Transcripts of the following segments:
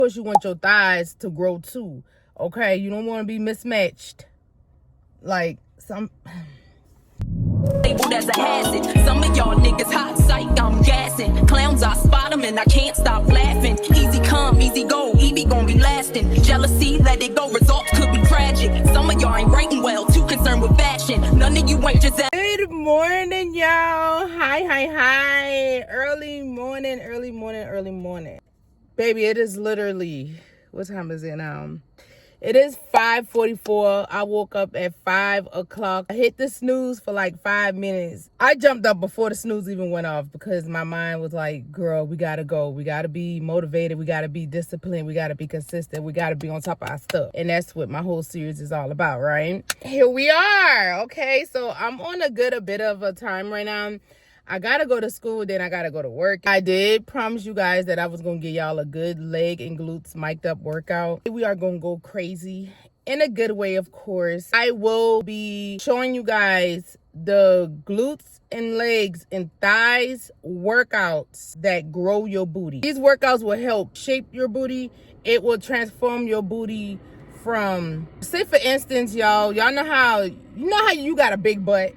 course, you want your thighs to grow too. Okay, you don't want to be mismatched. Like some labeled as a hazard. Some of y'all niggas hot psych, I'm gassing. Clowns, I spot them and I can't stop laughing. Easy come, easy go, Evie gon' be lasting. Jealousy, let it go, results could be tragic. Some of y'all ain't writing well, too concerned with fashion. None of you ain't just good morning, y'all. Hi. Early morning. Baby, it is literally, what time is it now? It is 5:44. I woke up at 5 o'clock. I hit the snooze for like 5 minutes. I jumped up before the snooze even went off because my mind was like, girl, we gotta go. We gotta be motivated. We gotta be disciplined. We gotta be consistent. We gotta be on top of our stuff. And that's what my whole series is all about, right? Here we are. Okay, so I'm on a bit of a time right now. I gotta go to school, then I gotta go to work. I did promise you guys that I was gonna give y'all a good leg and glutes mic'd up workout. We are gonna go crazy in a good way, of course. I will be showing you guys the glutes and legs and thighs workouts that grow your booty. These workouts will help shape your booty. It will transform your booty from, say for instance, y'all know how you got a big butt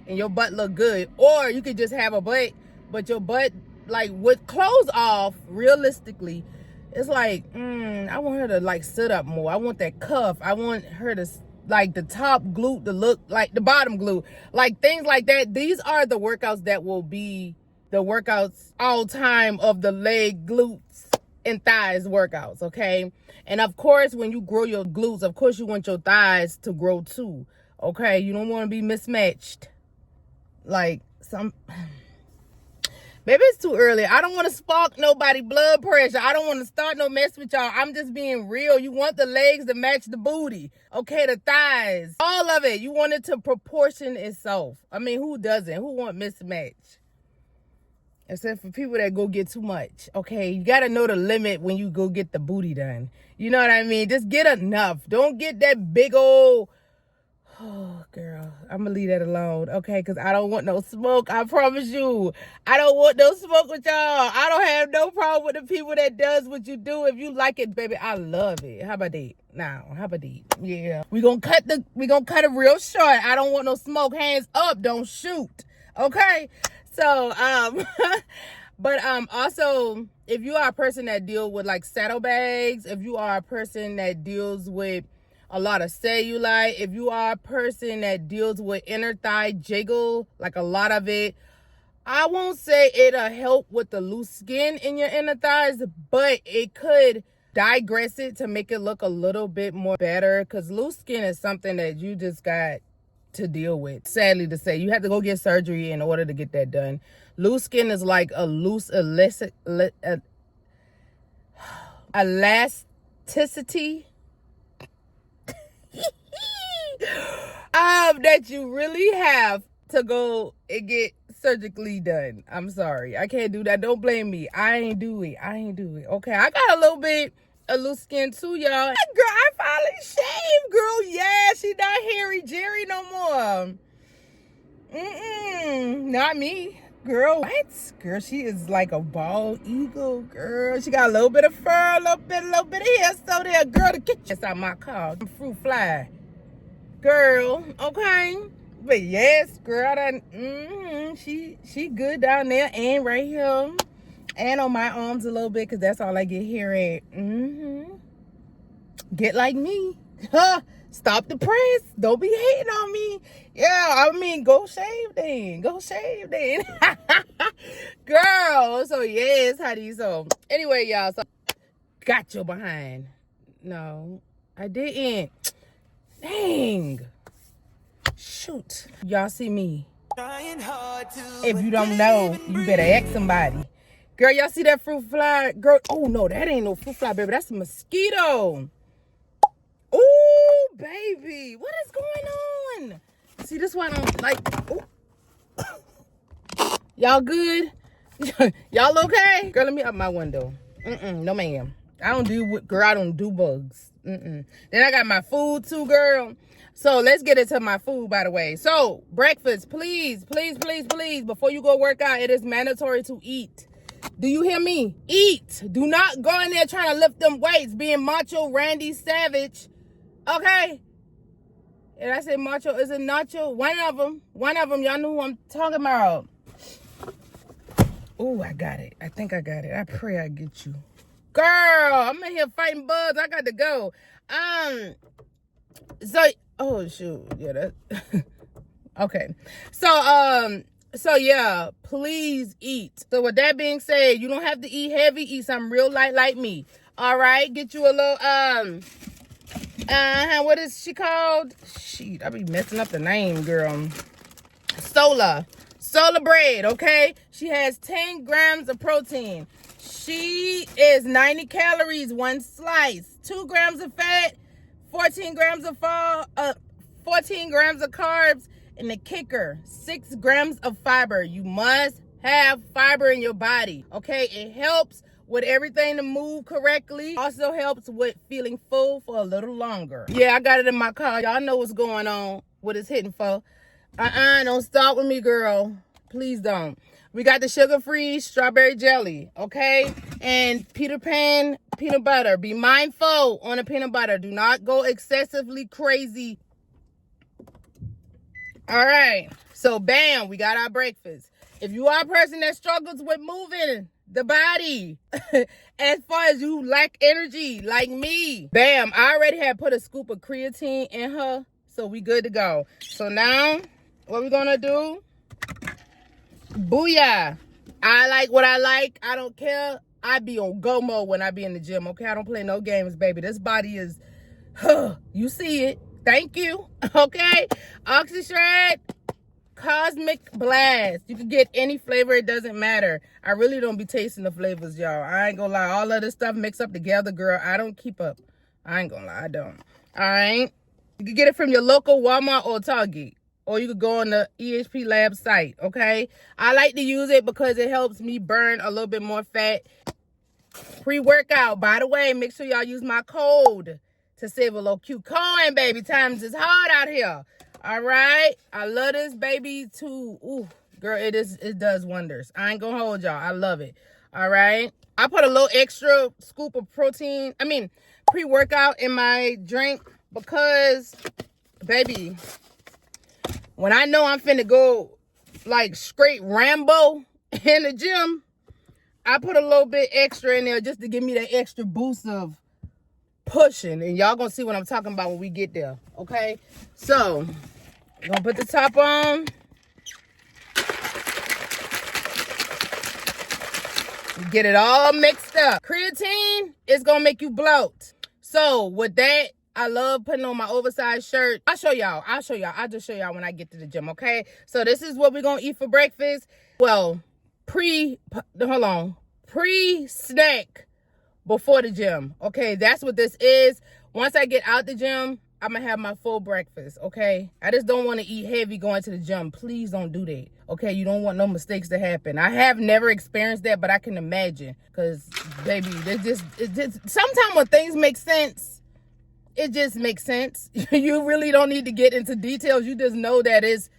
and your butt look good, or you could just have a butt, but your butt, like with clothes off, realistically, it's like, I want her to like sit up more. I want that cuff. I want her to, like, the top glute to look like the bottom glute, like things like that. These are the workouts that will be the workouts all time of the leg, glutes, and thighs workouts, okay? And of course, when you grow your glutes, of course you want your thighs to grow too, okay? You don't want to be mismatched. Like maybe it's too early. I don't want to spark nobody blood pressure. I don't want to start no mess with y'all. I'm just being real. You want the legs to match the booty, okay? The thighs, all of it. You want it to proportion itself. I mean, who doesn't? Who want mismatch? Except for people that go get too much, okay? You got to know the limit when you go get the booty done. You know what I mean? Just get enough. Don't get that big old... Oh, girl, I'm gonna leave that alone, okay? Because I don't want no smoke. I promise you. I don't want no smoke with y'all. I don't have no problem with the people that does what you do. If you like it, baby, I love it. How about that? Now, how about that? Yeah. We gonna cut it real short. I don't want no smoke. Hands up. Don't shoot. Okay? So, but also, if you are a person that deals with like saddlebags, if you are a person that deals with a lot of cellulite, if you are a person that deals with inner thigh jiggle, like a lot of it, I won't say it'll help with the loose skin in your inner thighs, but it could digress it to make it look a little bit more better, because loose skin is something that you just got to deal with. Sadly to say, you have to go get surgery in order to get that done. Loose skin is like a loose elasticity that you really have to go and get surgically done. I'm sorry, I can't do that. Don't blame me. I ain't do it. Okay, I got a little bit of loose skin too, y'all. Girl, I finally shaved, girl. Yeah, she not hairy Jerry no more. Not me, girl. What? Girl, she is like a bald eagle, girl. She got a little bit of fur, a little bit of hair still there, girl. To get you out my car, I'm fruit fly, girl. Okay, but yes, girl, she good down there and right here, and on my arms a little bit, because that's all I get here at. Get like me. Stop the press. Don't be hating on me. Yeah, I mean, go shave then. Girl, so yes, honey. So anyway, y'all, so got your behind. No, I didn't. Dang. Shoot. Y'all see me. If you don't know, you better ask somebody. Girl, y'all see that fruit fly? Girl, oh no, that ain't no fruit fly, baby. That's a mosquito. Ooh, baby. What is going on? See, this one, I'm like, ooh. Y'all good? Y'all okay? Girl, let me up my window. No ma'am. I don't do bugs. Then I got my food too, girl. So let's get into my food, by the way. So breakfast, please, before you go work out, it is mandatory to eat. Do you hear me? Eat. Do not go in there trying to lift them weights, being macho Randy Savage. Okay? And I say macho, is it nacho? One of them. Y'all know who I'm talking about. Oh, I got it. I think I got it. I pray I get you. Girl, I'm in here fighting bugs. I got to go. Oh, shoot. Yeah, that... Okay. So yeah, please eat. So with that being said, you don't have to eat heavy. Eat something real light like me. All right? Get you a little, what is she called? Shit, I be messing up the name, girl. Sola bread, okay? She has 10 grams of protein. She is 90 calories, one slice. 2 grams of fat, 14 grams of 14 grams of carbs, and the kicker, 6 grams of fiber. You must have fiber in your body, okay? It helps with everything to move correctly. Also helps with feeling full for a little longer. Yeah, I got it in my car. Y'all know what's going on, what it's hitting for. Don't start with me, girl. Please don't. We got the sugar-free strawberry jelly, okay? And Peter Pan peanut butter. Be mindful on the peanut butter. Do not go excessively crazy. All right. So, bam, we got our breakfast. If you are a person that struggles with moving the body, as far as you lack energy, like me, bam, I already had put a scoop of creatine in her, so we good to go. So now, what we're gonna do, booyah. I like what I like. I don't care. I be on go mode when I be in the gym, okay? I don't play no games, baby. This body is, you see it. Thank you, okay? OxyShred, Cosmic Blast. You can get any flavor. It doesn't matter. I really don't be tasting the flavors, y'all. I ain't gonna lie. All of this stuff mixed up together, girl. I don't keep up. I ain't gonna lie. I don't. All right? You can get it from your local Walmart or Target. Or you could go on the EHP Lab site, okay? I like to use it because it helps me burn a little bit more fat. Pre-workout. By the way, make sure y'all use my code to save a little cute coin, baby. Times is hard out here. All right? I love this baby too. Ooh, girl, it does wonders. I ain't gonna hold y'all. I love it. All right? I put a little extra scoop of pre-workout in my drink because, baby, when I know I'm finna go like straight Rambo in the gym, I put a little bit extra in there just to give me that extra boost of pushing. And y'all gonna see what I'm talking about when we get there, okay? So, we're gonna put the top on. Get it all mixed up. Creatine is gonna make you bloat. So, with that, I love putting on my oversized shirt. I'll show y'all. I'll just show y'all when I get to the gym, okay? So this is what we're going to eat for breakfast. Well, pre-snack before the gym, okay? That's what this is. Once I get out the gym, I'm going to have my full breakfast, okay? I just don't want to eat heavy going to the gym. Please don't do that, okay? You don't want no mistakes to happen. I have never experienced that, but I can imagine. Because, baby, sometimes when things make sense, it just makes sense. You really don't need to get into details. You just know that it's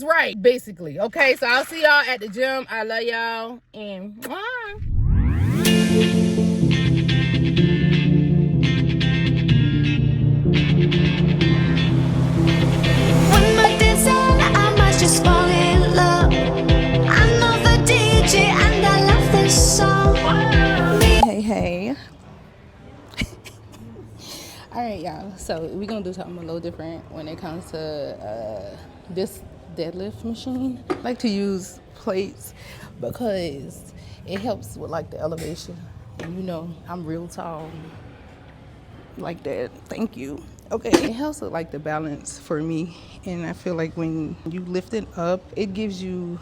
right, basically. Okay, so I'll see y'all at the gym. I love y'all. And When my days end, I might just fall in love. I know the DJ and I love this song. Hey. All right, y'all. So we're going to do something a little different when it comes to this deadlift machine. I like to use plates because it helps with, like, the elevation. And, you know, I'm real tall like that. Thank you. Okay. It helps with, like, the balance for me. And I feel like when you lift it up, it gives you,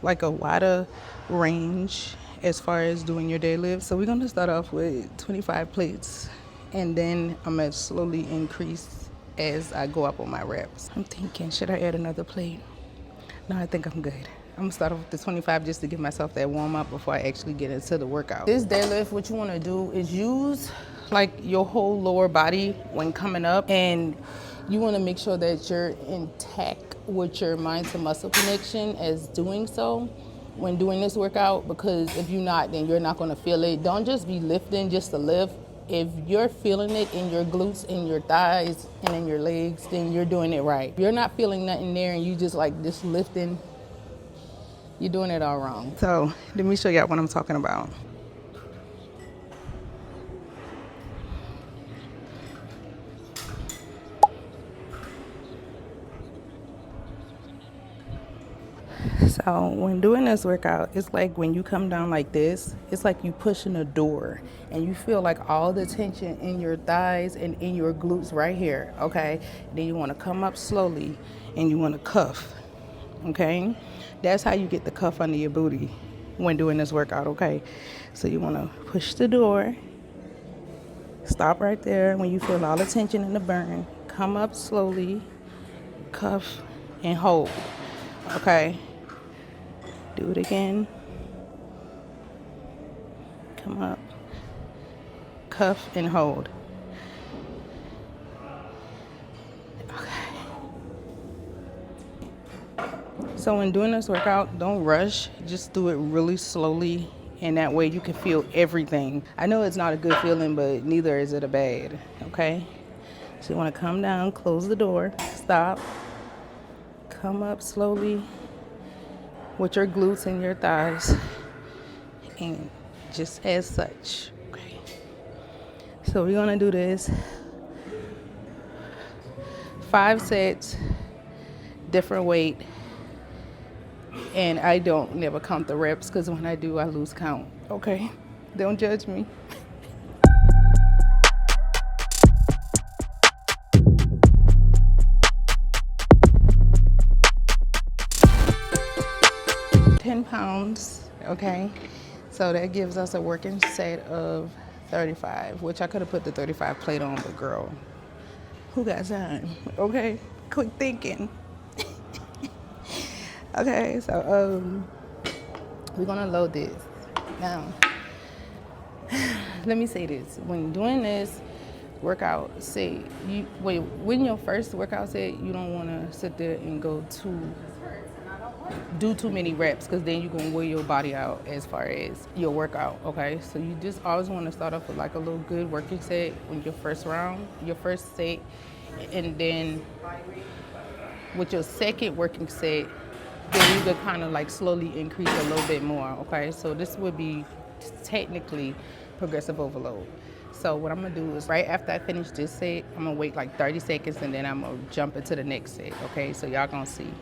like, a wider range as far as doing your deadlift. So we're going to start off with 25 plates. And then I'm going to slowly increase as I go up on my reps. I'm thinking, should I add another plate? No, I think I'm good. I'm going to start off with the 25 just to give myself that warm up before I actually get into the workout. This deadlift, what you want to do is use like your whole lower body when coming up. And you want to make sure that you're intact with your mind to muscle connection as doing so. when doing this workout, because if you're not, then you're not going to feel it. Don't just be lifting just to lift. If you're feeling it in your glutes, in your thighs, and in your legs, then you're doing it right. If you're not feeling nothing there and you just like just lifting, you're doing it all wrong. So let me show y'all what I'm talking about. So when doing this workout, it's like when you come down like this, it's like you pushing a door and you feel like all the tension in your thighs and in your glutes right here, okay? Then you want to come up slowly and you want to cuff, okay? That's how you get the cuff under your booty when doing this workout, okay? So you want to push the door, stop right there when you feel all the tension in the burn, come up slowly, cuff, and hold, okay? Do it again. Come up, cuff, and hold. Okay. So when doing this workout, don't rush. Just do it really slowly, and that way you can feel everything. I know it's not a good feeling, but neither is it a bad, okay? So you want to come down, close the door, stop, come up slowly with your glutes and your thighs, and just as such, okay? So we're gonna do this 5 sets, different weight, and I don't never count the reps because when I do, I lose count, okay? Don't judge me. £10, okay? So that gives us a working set of 35, which I could have put the 35 plate on, but girl, who got time? Okay, quick thinking. Okay, so we're gonna load this. Now, let me say this. When doing this workout, when your first workout set, you don't wanna sit there and do too many reps, because then you're going to wear your body out as far as your workout, okay? So you just always want to start off with like a little good working set when your first set, and then with your second working set, then you could kind of like slowly increase a little bit more, okay? So this would be technically progressive overload. So what I'm gonna do is right after I finish this set, I'm gonna wait like 30 seconds and then I'm gonna jump into the next set, okay? So y'all gonna see.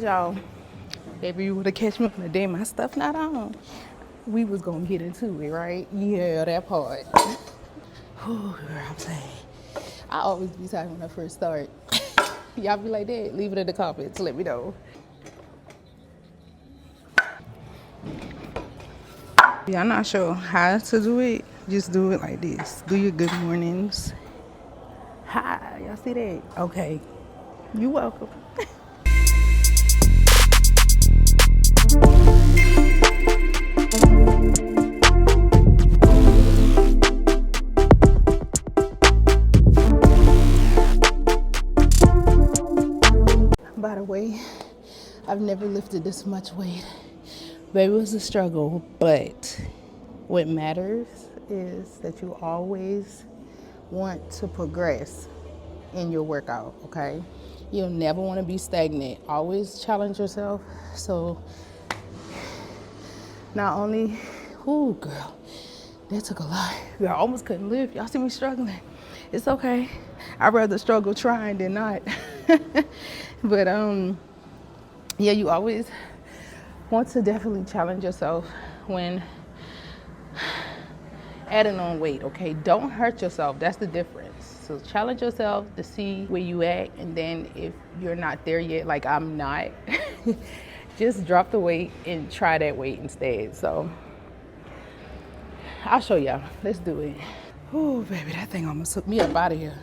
Y'all, baby, you would have catch me on the day my stuff not on. We was gonna get into it, right? Yeah, that part. Whew, girl, I'm saying, I always be tired when I first start. Y'all be like that? Leave it in the comments. Let me know. Y'all not sure how to do it? Just do it like this. Do your good mornings. Hi, y'all see that? Okay, you welcome. By the way, I've never lifted this much weight. Baby, it was a struggle, but what matters is that you always want to progress in your workout, okay? You'll never want to be stagnant. Always challenge yourself. So not only, ooh, girl, that took a lot. Girl, I almost couldn't lift. Y'all see me struggling. It's okay. I'd rather struggle trying than not. But yeah, you always want to definitely challenge yourself when adding on weight, okay? Don't hurt yourself. That's the difference. So challenge yourself to see where you at, and then if you're not there yet, like I'm not, just drop the weight and try that weight instead. So I'll show y'all. Let's do it. Ooh, baby, that thing almost took me up out of here.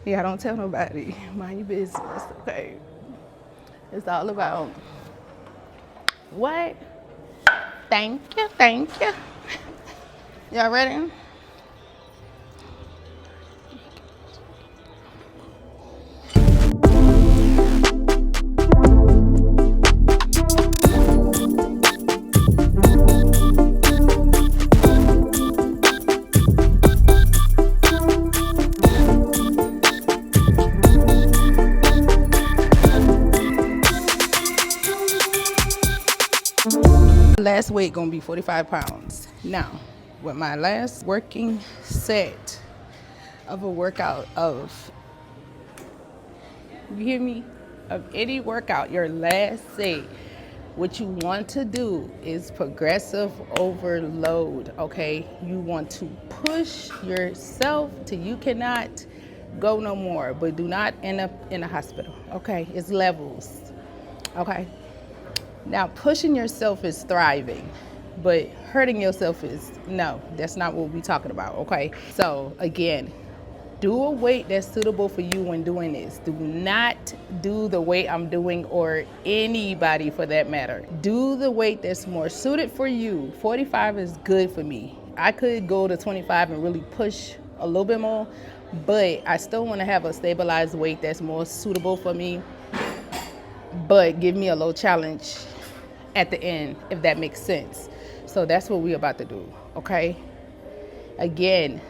Yeah, don't tell nobody. Mind your business, okay? It's all about what? Thank you, thank you. Y'all ready? Last weight gonna be 45 pounds. Now, with my last working set of a workout of, you hear me? Of any workout, your last set, what you want to do is progressive overload, okay? You want to push yourself till you cannot go no more, but do not end up in a hospital, okay? It's levels, okay? Now, pushing yourself is thriving, but hurting yourself is no, that's not what we're talking about, okay? So, again, do a weight that's suitable for you when doing this. Do not do the weight I'm doing or anybody for that matter. Do the weight that's more suited for you. 45 is good for me. I could go to 25 and really push a little bit more, but I still want to have a stabilized weight that's more suitable for me, but give me a low challenge at the end, if that makes sense. So that's what we're about to do, okay? Again,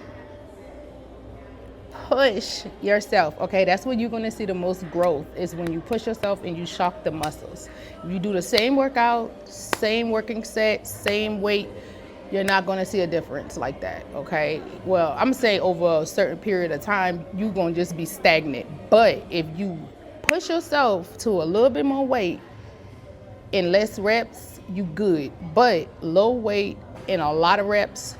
push yourself, okay? That's when you're gonna see the most growth, is when you push yourself and you shock the muscles. If you do the same workout, same working set, same weight, you're not gonna see a difference like that, okay? Well, I'm saying over a certain period of time, you're gonna just be stagnant. But if you push yourself to a little bit more weight in less reps, you good. But low weight and a lot of reps,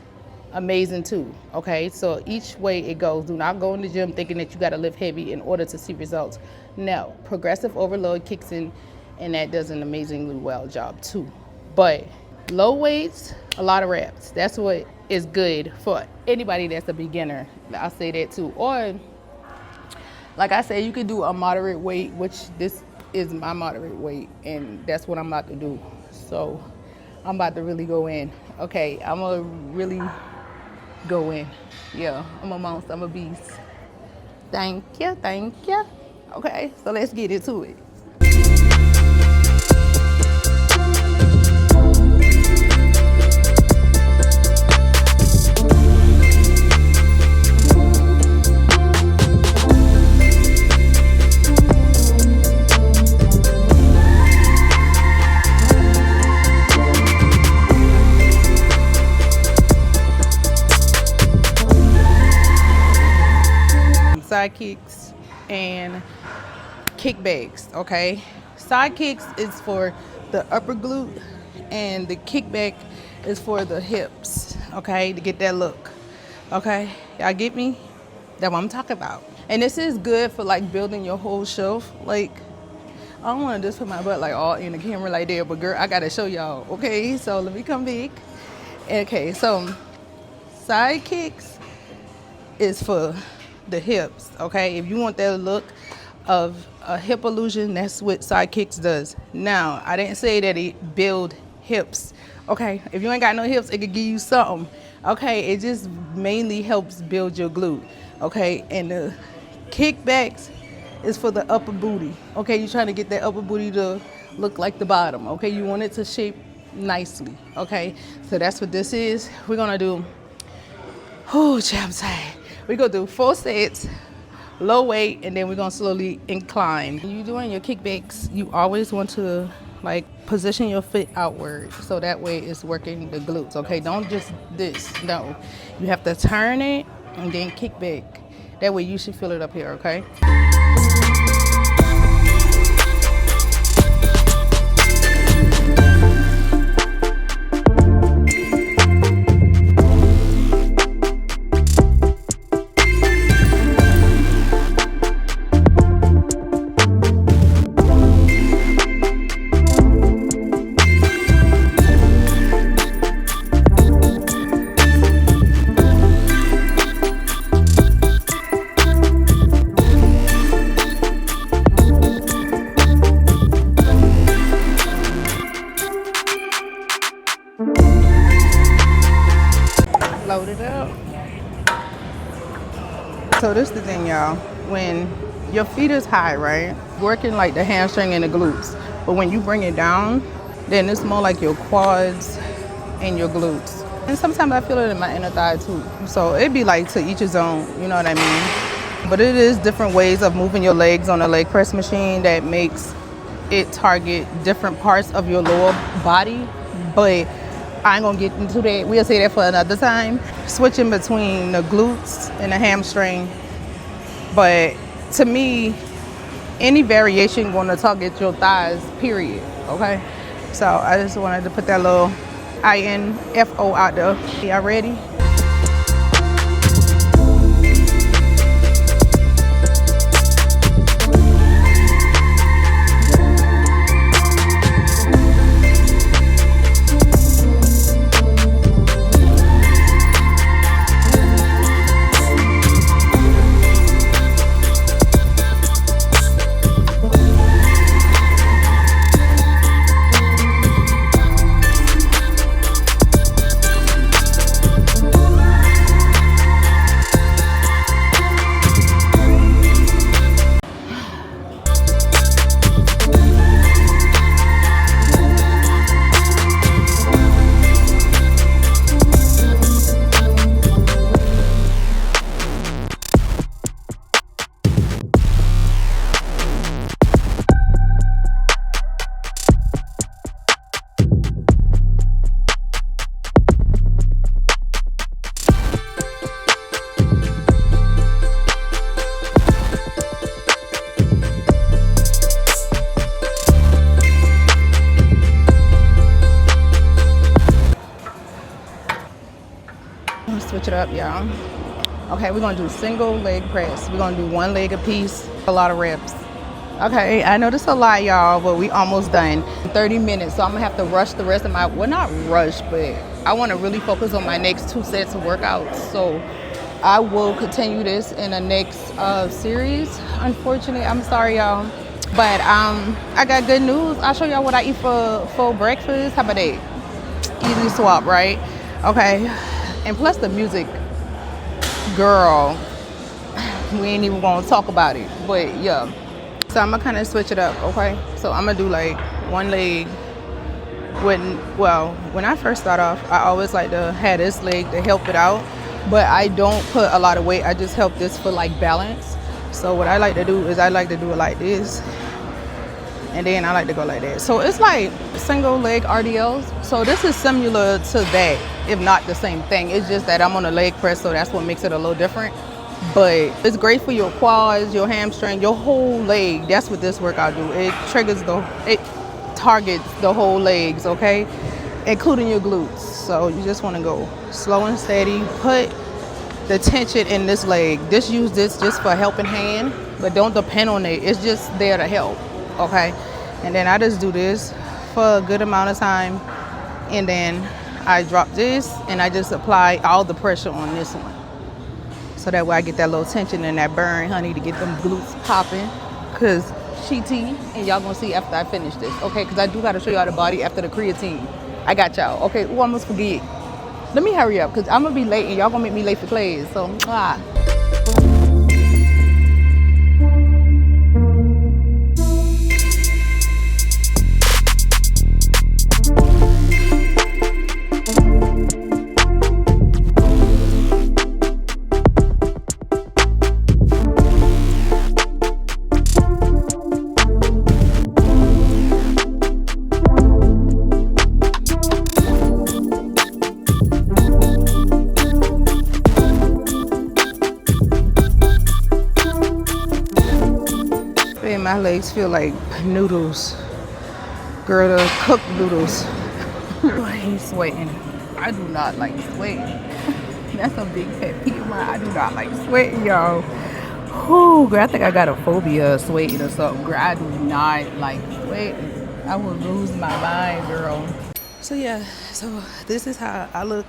amazing too, okay? So each way it goes, do not go in the gym thinking that you gotta lift heavy in order to see results. No, progressive overload kicks in and that does an amazingly well job too. But low weights, a lot of reps, that's what is good for anybody that's a beginner. I'll say that too. Or like I said, you could do a moderate weight, which this is my moderate weight, and that's what I'm about to do. So I'm about to really go in. Okay, I'm gonna really go in. Yeah, I'm a monster, I'm a beast. Thank you, thank you. Okay, so let's get into it. Side kicks and kickbacks, okay? Side kicks is for the upper glute and the kickback is for the hips, okay? To get that look, okay? Y'all get me? That's what I'm talking about. And this is good for like building your whole shelf. Like, I don't want to just put my butt like all in the camera like that, but girl, I gotta show y'all, okay? So let me come back. Okay, so side kicks is for the hips, okay? If you want that look of a hip illusion, that's what side kicks does. Now, I didn't say that it build hips, okay? If you ain't got no hips, it could give you something, okay? It just mainly helps build your glute, okay? And the kickbacks is for the upper booty, okay? You're trying to get that upper booty to look like the bottom, okay? You want it to shape nicely, okay? So that's what this is. We're gonna do, oh, champs, we're gonna do 4 sets, low weight, and then we're gonna slowly incline. When you're doing your kickbacks, you always want to like position your foot outward, so that way it's working the glutes, okay? Don't just this, no. You have to turn it and then kick back. That way you should feel it up here, okay? Load it up. So this is the thing, y'all. When your feet is high, right? Working like the hamstring and the glutes. But when you bring it down, then it's more like your quads and your glutes. And sometimes I feel it in my inner thigh too. So it'd be like to each his own, you know what I mean? But it is different ways of moving your legs on a leg press machine that makes it target different parts of your lower body. But I ain't gonna get into that. We'll say that for another time. Switching between the glutes and the hamstring. But to me, any variation gonna target your thighs, period, okay? So I just wanted to put that little info out there. Y'all ready? Switch it up, y'all. Okay, we're gonna do single leg press. We're gonna do one leg a piece, a lot of reps. Okay, I know this is a lot, y'all, but we almost done. 30 minutes, so I'm gonna have to rush the rest of my, well, not rush, but I wanna really focus on my next 2 sets of workouts. So I will continue this in the next series. Unfortunately, I'm sorry, y'all. But I got good news. I'll show y'all what I eat for breakfast. How about that? Easy swap, right? Okay. And plus the music, girl, we ain't even gonna talk about it, but yeah. So I'm gonna kind of switch it up, okay? So I'm gonna do like one leg. When I first start off, I always like to have this leg to help it out, but I don't put a lot of weight. I just help this for like balance. So what I like to do is I like to do it like this, and then I like to go like that. So it's like single leg RDLs. So this is similar to that, if not the same thing. It's just that I'm on a leg press, so that's what makes it a little different. But it's great for your quads, your hamstring, your whole leg. That's what this workout do. It targets the whole legs, okay? Including your glutes. So you just wanna go slow and steady. Put the tension in this leg. Just use this just for helping hand, but don't depend on it. It's just there to help, okay? And then I just do this for a good amount of time, and then I drop this and I just apply all the pressure on this one, so that way I get that little tension and that burn, honey, to get them glutes popping. Cause she tea, and y'all gonna see after I finish this, okay? Cause I do gotta show y'all the body after the creatine. I got y'all, okay? Ooh, I almost forget. Let me hurry up, cause I'm gonna be late and y'all gonna make me late for class. So, my legs feel like noodles. Girl, the cooked noodles. He's sweating. I do not like sweating. That's a big pet peeve of mine. I do not like sweating, y'all. Whew, girl, I think I got a phobia of sweating or something. Girl, I do not like sweating. I will lose my mind, girl. So yeah, so this is how I look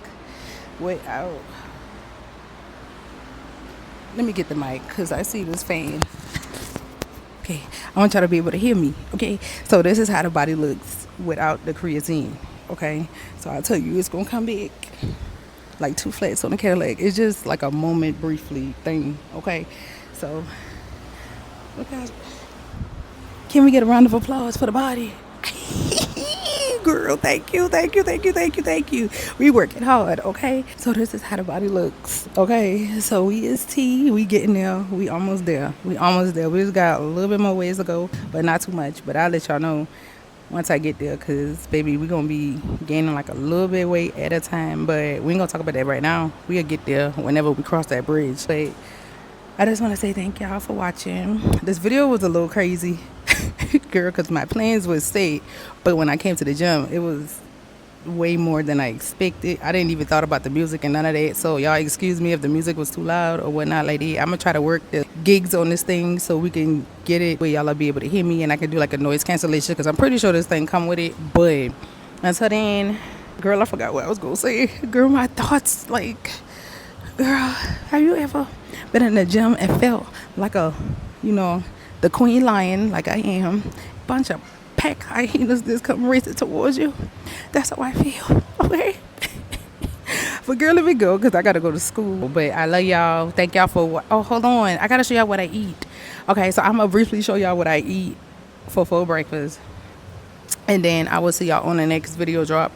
way out. Let me get the mic, because I see this fan. Okay, I want y'all to be able to hear me, okay? So this is how the body looks without the creatine. okay? So I tell you, it's gonna come big. Like 2 flats on the Cadillac. It's just like a moment briefly thing, okay? So, look guys, can we get a round of applause for the body? Girl, thank you, thank you, thank you, thank you, thank you. We working hard, okay? So this is how the body looks, okay? So we is T, we getting there, we almost there. We almost there. We just got a little bit more ways to go, but not too much. But I'll let y'all know once I get there, because baby, we're gonna be gaining like a little bit of weight at a time, but we ain't gonna talk about that right now. We'll get there whenever we cross that bridge. But I just want to say thank y'all for watching. This video was a little crazy, girl, because my plans was set, but when I came to the gym, it was way more than I expected. I didn't even thought about the music and none of that, so y'all excuse me if the music was too loud or whatnot like that. I'm gonna try to work the gigs on this thing so we can get it where y'all will be able to hear me, and I can do like a noise cancellation, because I'm pretty sure this thing come with it. But until then, girl, I forgot what I was gonna say. Girl, my thoughts, like, girl, have you ever been in the gym and felt like a, you know, the queen lion, like I am, bunch of pack hyenas just come racing towards you? That's how I feel, okay? But girl, let me go, because I gotta go to school. But I love y'all. Thank y'all for oh, hold on, I gotta show y'all what I eat. Okay, so I'm gonna briefly show y'all what I eat for full breakfast, and then I will see y'all on the next video drop.